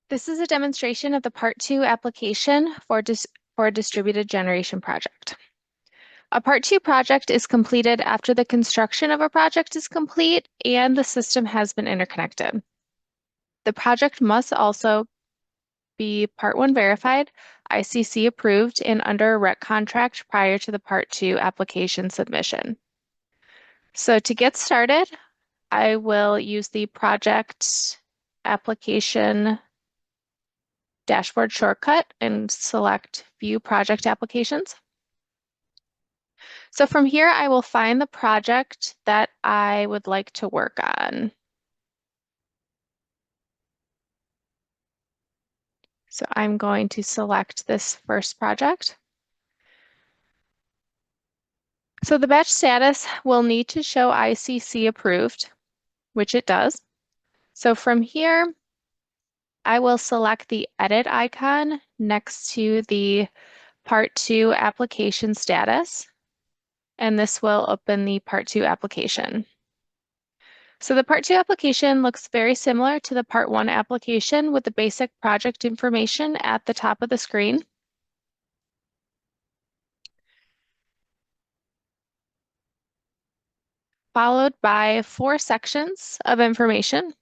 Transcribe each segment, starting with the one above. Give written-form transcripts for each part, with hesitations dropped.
This is a demonstration of the Part 2 application for a distributed generation project. A Part 2 project is completed after the construction of a project is complete and the system has been interconnected. The project must also be Part 1 verified, ICC approved, and under a REC contract prior to the Part 2 application submission. So to get started, I will use the project application dashboard shortcut and select View Project Applications. So from here, I will find the project that I would like to work on. So I'm going to select this first project. So the batch status will need to show ICC approved, which it does. So from here, I will select the edit icon next to the Part 2 application status, and this will open the Part 2 application. So the Part 2 application looks very similar to the Part 1 application with the basic project information at the top of the screen. Followed by 4 sections of information.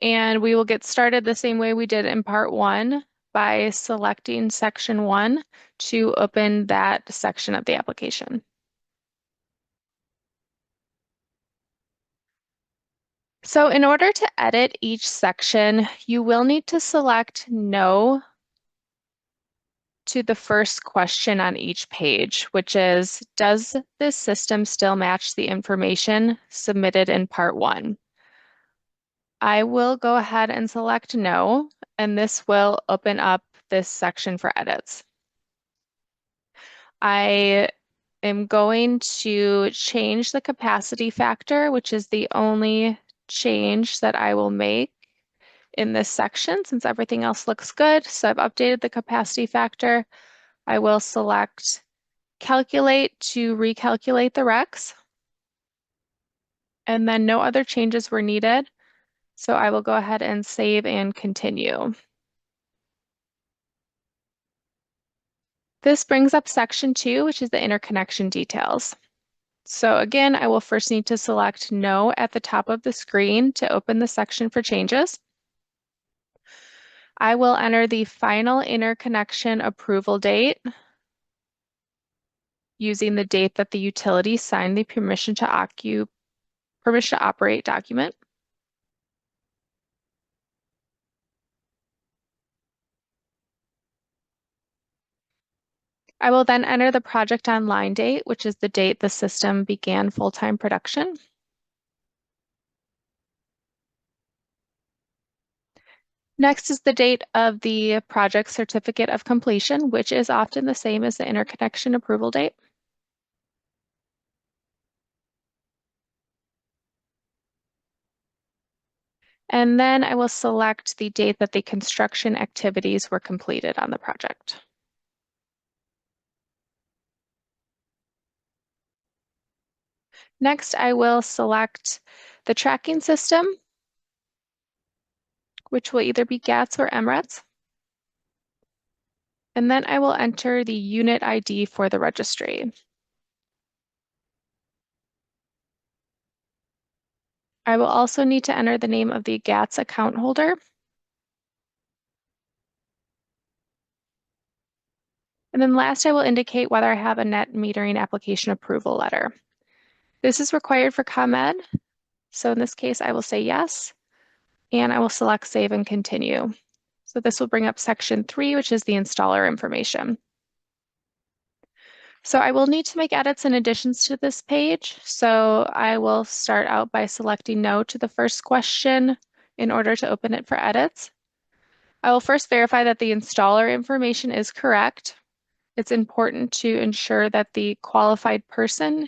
And we will get started the same way we did in Part 1 by selecting Section 1 to open that section of the application. So in order to edit each section, you will need to select No to the first question on each page, which is, does this system still match the information submitted in Part 1? I will go ahead and select No, and this will open up this section for edits. I am going to change the capacity factor, which is the only change that I will make in this section since everything else looks good. So I've updated the capacity factor. I will select Calculate to recalculate the recs. And then no other changes were needed. So I will go ahead and save and continue. This brings up section 2, which is the interconnection details. So again, I will first need to select No at the top of the screen to open the section for changes. I will enter the final interconnection approval date using the date that the utility signed the permission to operate document. I will then enter the project online date, which is the date the system began full-time production. Next is the date of the project certificate of completion, which is often the same as the interconnection approval date. And then I will select the date that the construction activities were completed on the project. Next, I will select the tracking system, which will either be GATS or MRETs. And then I will enter the unit ID for the registry. I will also need to enter the name of the GATS account holder. And then last, I will indicate whether I have a net metering application approval letter. This is required for ComEd. So in this case, I will say yes, and I will select Save and Continue. So this will bring up section 3, which is the installer information. So I will need to make edits and additions to this page. So I will start out by selecting No to the first question in order to open it for edits. I will first verify that the installer information is correct. It's important to ensure that the qualified person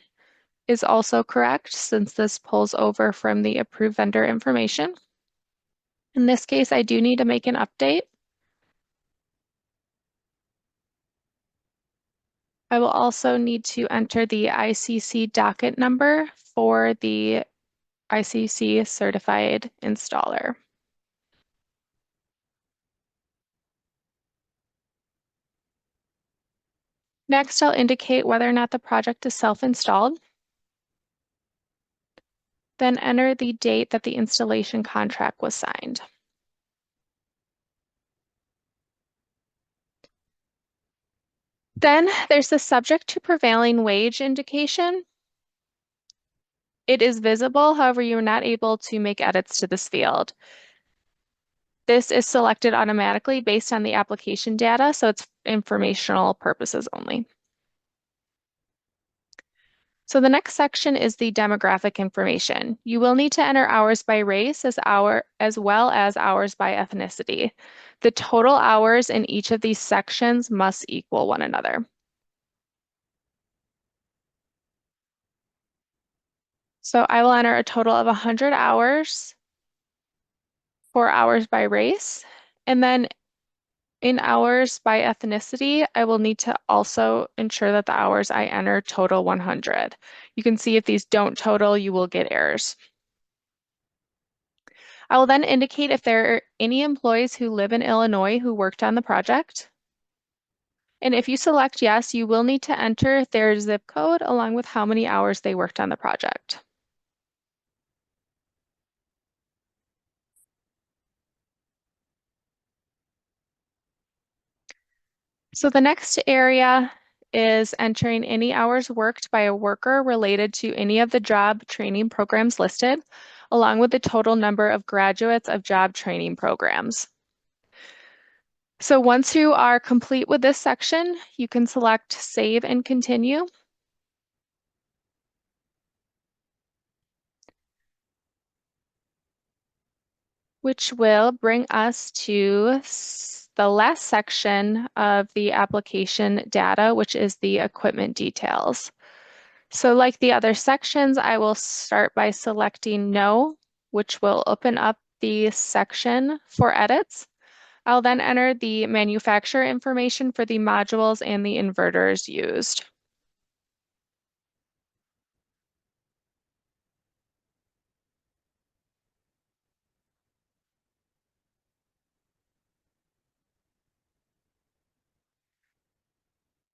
is also correct since this pulls over from the approved vendor information. In this case, I do need to make an update. I will also need to enter the ICC docket number for the ICC certified installer. Next, I'll indicate whether or not the project is self-installed. Then enter the date that the installation contract was signed. Then there's the subject to prevailing wage indication. It is visible, however, you're not able to make edits to this field. This is selected automatically based on the application data, so it's informational purposes only. So the next section is the demographic information. You will need to enter hours by race as well as hours by ethnicity. The total hours in each of these sections must equal one another. So I will enter a total of 100 hours for hours by race. And then in hours by ethnicity, I will need to also ensure that the hours I enter total 100. You can see if these don't total, you will get errors. I will then indicate if there are any employees who live in Illinois who worked on the project. And if you select yes, you will need to enter their zip code along with how many hours they worked on the project. So the next area is entering any hours worked by a worker related to any of the job training programs listed, along with the total number of graduates of job training programs. So once you are complete with this section, you can select Save and Continue. Which will bring us to the last section of the application data, which is the equipment details. So like the other sections, I will start by selecting No, which will open up the section for edits. I'll then enter the manufacturer information for the modules and the inverters used.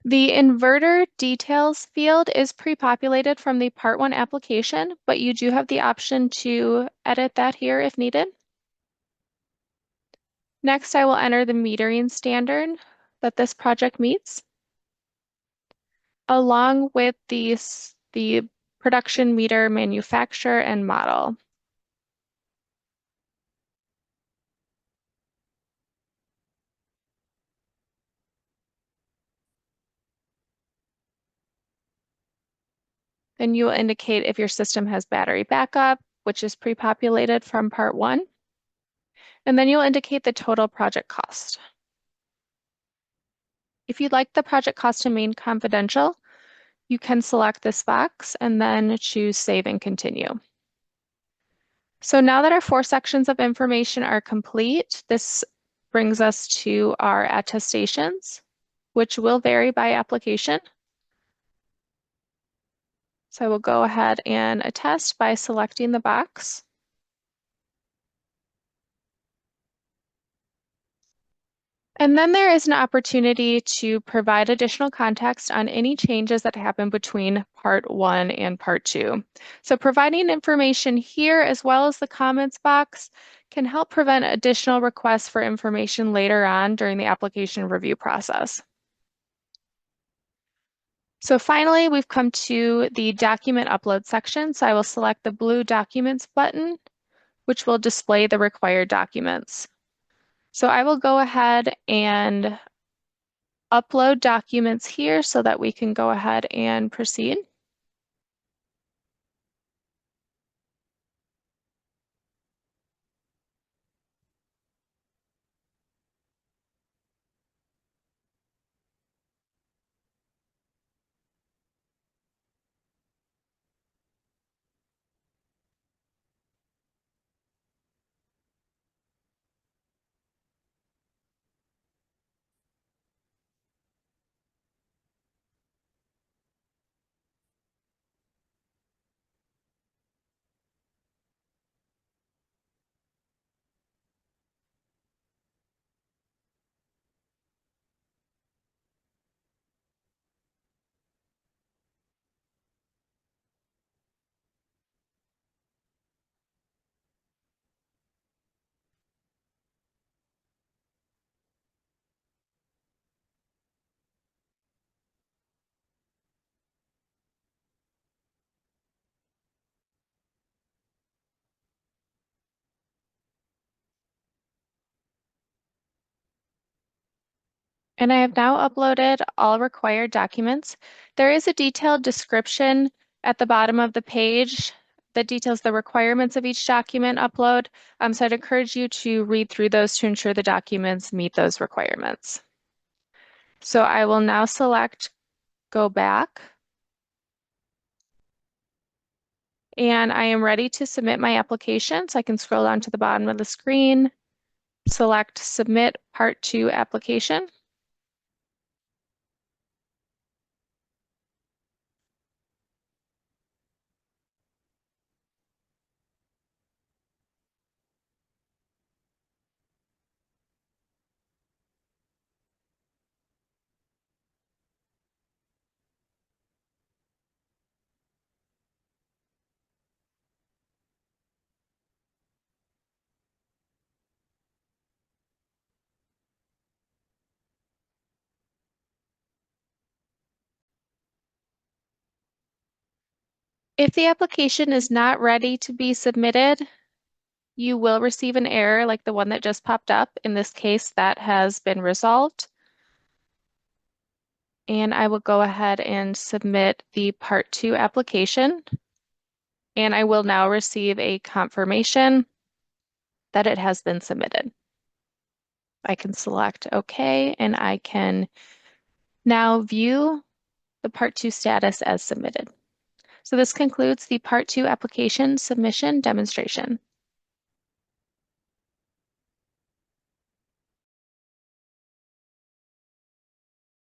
The inverter details field is pre-populated from the Part 1 application, but you do have the option to edit that here if needed. Next, I will enter the metering standard that this project meets, along with the production meter manufacturer and model. Then you will indicate if your system has battery backup, which is pre-populated from Part 1. And then you'll indicate the total project cost. If you'd like the project cost to remain confidential, you can select this box and then choose Save and Continue. So now that our 4 sections of information are complete, this brings us to our attestations, which will vary by application. So I will go ahead and attest by selecting the box. And then there is an opportunity to provide additional context on any changes that happen between Part 1 and Part 2. So providing information here as well as the comments box can help prevent additional requests for information later on during the application review process. So finally, we've come to the document upload section. So I will select the blue Documents button, which will display the required documents. So I will go ahead and upload documents here so that we can go ahead and proceed. And I have now uploaded all required documents. There is a detailed description at the bottom of the page that details the requirements of each document upload. So I'd encourage you to read through those to ensure the documents meet those requirements. So I will now select Go Back. And I am ready to submit my application. So I can scroll down to the bottom of the screen, select Submit Part 2 Application. If the application is not ready to be submitted, you will receive an error like the one that just popped up. In this case, that has been resolved. And I will go ahead and submit the Part 2 application. And I will now receive a confirmation that it has been submitted. I can select OK, and I can now view the Part 2 status as submitted. So this concludes the Part 2 application submission demonstration.